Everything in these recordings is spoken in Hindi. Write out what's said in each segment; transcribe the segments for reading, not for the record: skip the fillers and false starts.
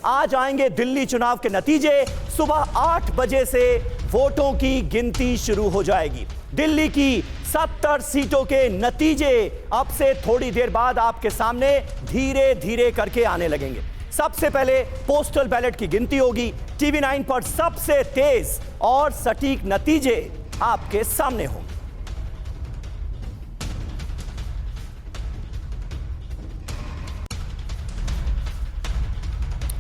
आज आएंगे दिल्ली चुनाव के नतीजे। सुबह 8 बजे से वोटों की गिनती शुरू हो जाएगी। दिल्ली की 70 सीटों के नतीजे अब से थोड़ी देर बाद आपके सामने धीरे धीरे करके आने लगेंगे। सबसे पहले पोस्टल बैलेट की गिनती होगी। टीवी 9 पर सबसे तेज और सटीक नतीजे आपके सामने होंगे।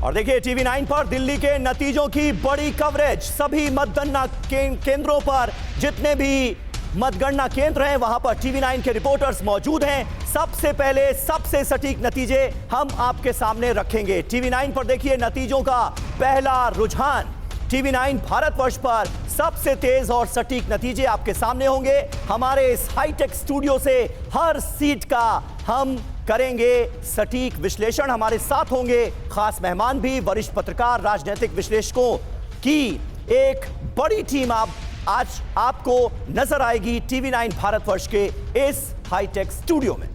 और देखिए टीवी 9 पर दिल्ली के नतीजों की बड़ी कवरेज। सभी मतगणना केंद्रों पर जितने भी मतगणना केंद्र हैं वहां पर टीवी 9 के रिपोर्टर्स मौजूद हैं। सबसे पहले सबसे सटीक नतीजे हम आपके सामने रखेंगे। टीवी 9 पर देखिए नतीजों का पहला रुझान। टीवी 9 भारतवर्ष पर सबसे तेज और सटीक नतीजे आपके सामने होंगे। हमारे इस हाईटेक स्टूडियो से हर सीट का हम करेंगे सटीक विश्लेषण। हमारे साथ होंगे खास मेहमान भी, वरिष्ठ पत्रकार, राजनीतिक विश्लेषकों की एक बड़ी टीम आज आपको नजर आएगी टीवी 9 भारतवर्ष के इस हाईटेक स्टूडियो में।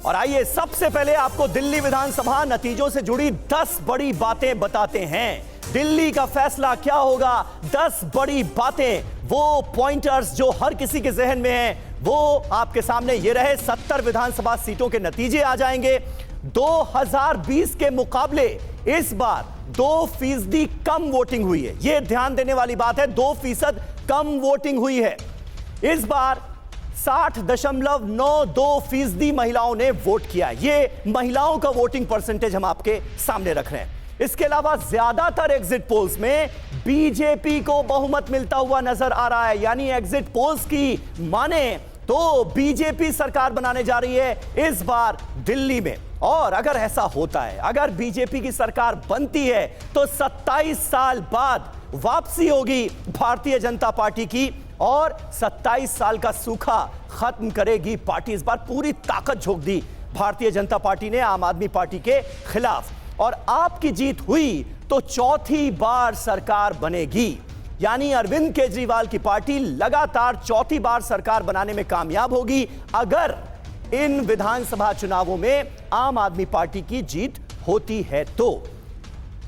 और आइए सबसे पहले आपको दिल्ली विधानसभा नतीजों से जुड़ी 10 बड़ी बातें बताते हैं। दिल्ली का फैसला क्या होगा, 10 बड़ी बातें, वो पॉइंटर्स जो हर किसी के जहन में हैं, वो आपके सामने ये रहे। 70 विधानसभा सीटों के नतीजे आ जाएंगे। 2020 के मुकाबले इस बार 2% कम वोटिंग हुई है। यह ध्यान देने वाली बात है, 2% कम वोटिंग हुई है। इस बार 60.92% महिलाओं ने वोट किया। यह महिलाओं का वोटिंग परसेंटेज हम आपके सामने रख रहे हैं। इसके अलावा ज्यादातर एग्जिट पोल्स में बीजेपी को बहुमत मिलता हुआ नजर आ रहा है। यानी एग्जिट पोल्स की माने तो बीजेपी सरकार बनाने जा रही है इस बार दिल्ली में। और अगर ऐसा होता है, अगर बीजेपी की सरकार बनती है तो 27 साल बाद वापसी होगी भारतीय जनता पार्टी की और 27 साल का सूखा खत्म करेगी पार्टी। इस बार पूरी ताकत झोंक दी भारतीय जनता पार्टी ने आम आदमी पार्टी के खिलाफ और आपकी जीत हुई तो चौथी बार सरकार बनेगी। यानी अरविंद केजरीवाल की पार्टी लगातार चौथी बार सरकार बनाने में कामयाब होगी अगर इन विधानसभा चुनावों में आम आदमी पार्टी की जीत होती है तो।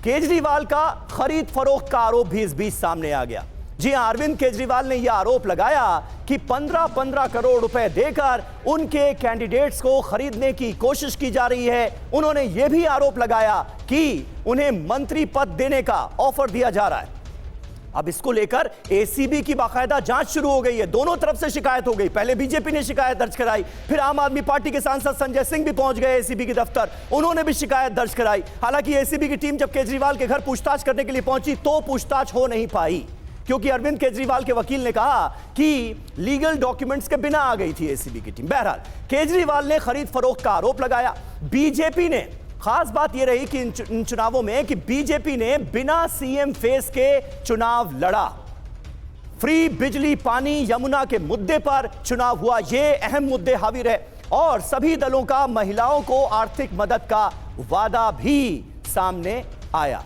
केजरीवाल का खरीद फरोख्त का आरोप भी इस बीच सामने आ गया। जी हां, अरविंद केजरीवाल ने यह आरोप लगाया कि 15-15 करोड़ रुपए देकर उनके कैंडिडेट्स को खरीदने की कोशिश की जा रही है। उन्होंने यह भी आरोप लगाया कि उन्हें मंत्री पद देने का ऑफर दिया जा रहा है। अब इसको लेकर एसीबी की बाकायदा जांच शुरू हो गई है। दोनों तरफ से शिकायत हो गई। पहले बीजेपी ने शिकायत दर्ज कराई, फिर आम आदमी पार्टी के सांसद संजय सिंह भी पहुंच गए एसीबी के दफ्तर, उन्होंने भी शिकायत दर्ज कराई। हालांकि एसीबी की टीम जब केजरीवाल के घर पूछताछ करने के लिए पहुंची तो पूछताछ हो नहीं पाई क्योंकि अरविंद केजरीवाल के वकील ने कहा कि लीगल डॉक्यूमेंट्स के बिना आ गई थी एसीबी की टीम। बहरहाल केजरीवाल ने खरीद फरोख्त का आरोप लगाया। बीजेपी ने, खास बात यह रही कि इन चुनावों में कि बीजेपी ने बिना सीएम फेस के चुनाव लड़ा। फ्री बिजली, पानी, यमुना के मुद्दे पर चुनाव हुआ। ये अहम मुद्दे हावी रहे और सभी दलों का महिलाओं को आर्थिक मदद का वादा भी सामने आया।